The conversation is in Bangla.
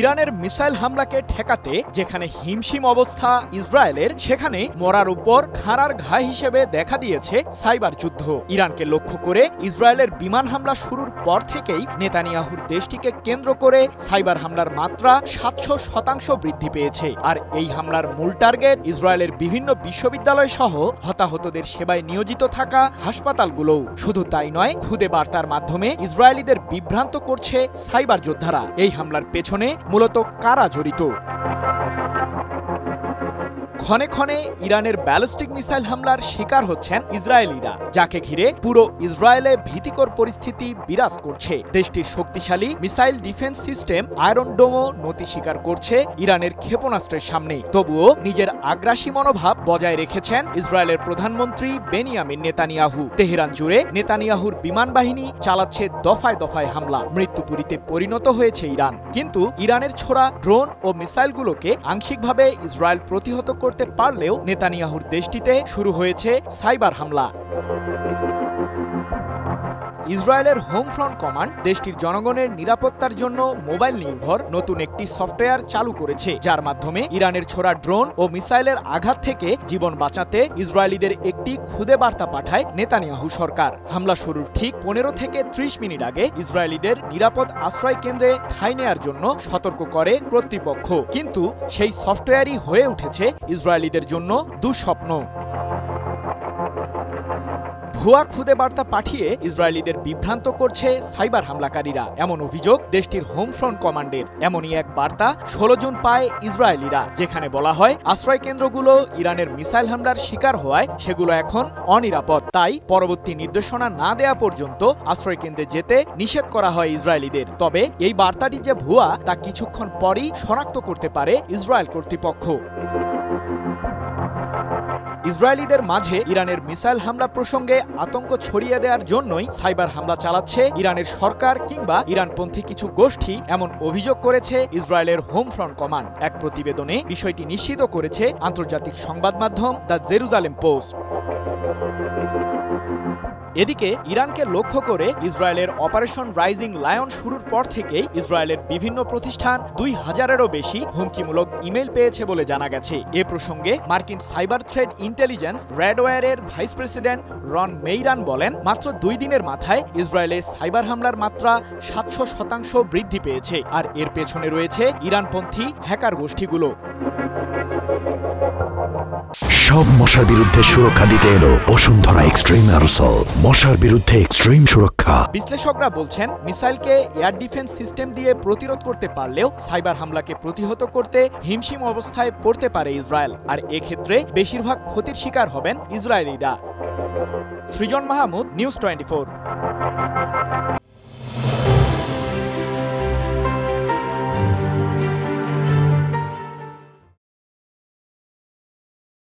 ইরানের মিসাইল হামলাকে ঠেকাতে যেখানে হিমশিম অবস্থা ইসরায়েলের, সেখানে মরার উপর খাঁড়ার ঘা হিসেবে দেখা দিয়েছে সাইবার যুদ্ধ। ইরানকে লক্ষ্য করে ইসরায়েলের বিমান হামলা শুরুর পর থেকেই নেতানিয়াহুর দেশটিকে কেন্দ্র করে সাইবার হামলার মাত্রা ৭০০% বৃদ্ধি পেয়েছে। আর এই হামলার মূল টার্গেট ইসরায়েলের বিভিন্ন বিশ্ববিদ্যালয় সহ হতাহতদের সেবায় নিয়োজিত থাকা হাসপাতালগুলোও। শুধু তাই নয়, খুদে বার্তার মাধ্যমে ইসরায়েলিদের বিভ্রান্ত করছে সাইবার যোদ্ধারা। এই হামলার পেছনে মূলত কারা জড়িত? ক্ষণে ক্ষণে ইরানের ব্যালিস্টিক মিসাইল হামলার শিকার হচ্ছেন ইসরায়েলিরা, যাকে ঘিরে পুরো ইসরায়েলে ভীতিকর পরিস্থিতি বিরাজ করছে। দেশটির শক্তিশালী মিসাইল ডিফেন্স সিস্টেম আয়রন ডোমও নতি স্বীকার করছে ইরানের ক্ষেপণাস্ত্রের সামনে। তবুও নিজের আগ্রাসী মনোভাব বজায় রেখেছেন ইসরায়েলের প্রধানমন্ত্রী বেনিয়ামিন নেতানিয়াহু। তেহরান জুড়ে নেতানিয়াহুর বিমান বাহিনী চালাচ্ছে দফায় দফায় হামলা। মৃত্যুপুরীতে পরিণত হয়েছে ইরান। কিন্তু ইরানের ছোড়া ড্রোন ও মিসাইলগুলোকে আংশিকভাবে ইসরায়েল প্রতিহত করতে পারলেও নেতানিয়াহুর দেশটিতে শুরু হয়েছে সাইবার হামলা। ইসরায়েলের হোম ফ্রন্ট কমান্ড দেশটির জনগণের নিরাপত্তার জন্য মোবাইল নির্ভর নতুন একটি সফটওয়্যার চালু করেছে, যার মাধ্যমে ইরানের ছোড়া ড্রোন ও মিসাইলের আঘাত থেকে জীবন বাঁচাতে ইসরায়েলিদের একটি খুদে বার্তা পাঠায় নেতানিয়াহু সরকার। হামলা শুরুর ঠিক 15 থেকে 30 মিনিট আগে ইসরায়েলিদের নিরাপদ আশ্রয় কেন্দ্রে ঠাঁই নেয়ার জন্য সতর্ক করে কর্তৃপক্ষ। কিন্তু সেই সফটওয়্যারই হয়ে উঠেছে ইসরায়েলিদের জন্য দুঃস্বপ্ন। ভুয়া খুদে বার্তা পাঠিয়ে ইসরায়েলিদের বিভ্রান্ত করছে সাইবার হামলাকারীরা, এমন অভিযোগ দেশটির হোম ফ্রন্ট কমান্ডের। এমনই এক বার্তা 16 জুন পায় ইসরায়েলিরা, যেখানে বলা হয় আশ্রয় কেন্দ্রগুলো ইরানের মিসাইল হামলার শিকার হওয়ায় সেগুলো এখন অনিরাপদ। তাই পরবর্তী নির্দেশনা না দেয়া পর্যন্ত আশ্রয় কেন্দ্রে যেতে নিষেধ করা হয় ইসরায়েলিদের। তবে এই বার্তাটি যে ভুয়া তা কিছুক্ষণ পরই শনাক্ত করতে পারে ইসরায়েল কর্তৃপক্ষ। ইসরায়েলিদের মাঝে ইরানের মিসাইল হামলা প্রসঙ্গে আতঙ্ক ছড়িয়ে দেওয়ার জন্যই সাইবার হামলা চালাচ্ছে ইরানের সরকার কিংবা ইরানপন্থী কিছু গোষ্ঠী, এমন অভিযোগ করেছে ইসরায়েলের হোম ফ্রন্ট কমান্ড। এক প্রতিবেদনে বিষয়টি নিশ্চিত করেছে আন্তর্জাতিক সংবাদ মাধ্যম দ্য জেরুজালেম পোস্ট। এদিকে ইরানকে লক্ষ্য করে ইসরায়েলের অপারেশন রাইজিং লায়ন শুরুর পর থেকেই ইসরায়েলের বিভিন্ন প্রতিষ্ঠান 2000-এরও বেশি হুমকিমূলক ইমেল পেয়েছে বলে জানা গেছে। এ প্রসঙ্গে মার্কিন সাইবার থ্রেড ইন্টেলিজেন্স রেডওয়্যারের ভাইস প্রেসিডেন্ট রন মেইরান বলেন, মাত্র 2 দিনের মাথায় ইসরায়েলে সাইবার হামলার মাত্রা 700% বৃদ্ধি পেয়েছে। আর এর পেছনে রয়েছে ইরানপন্থী হ্যাকার গোষ্ঠীগুলো। সব মশার বিরুদ্ধে সুরক্ষা দিতে এলো বসুন্ধরা এক্সট্রিম অ্যারোসল। মশার বিরুদ্ধে এক্সট্রিম সুরক্ষা। বিশ্লেষকরা বলছেন, মিসাইলকে এয়ার ডিফেন্স সিস্টেম দিয়ে প্রতিরোধ করতে পারলেও সাইবার হামলাকে প্রতিহত করতে হিমশিম অবস্থায় পড়তে পারে ইসরায়েল। আর এক্ষেত্রে বেশিরভাগ ক্ষতির শিকার হবেন ইসরায়েলিরা। সৃজন মাহমুদ, নিউজ 24।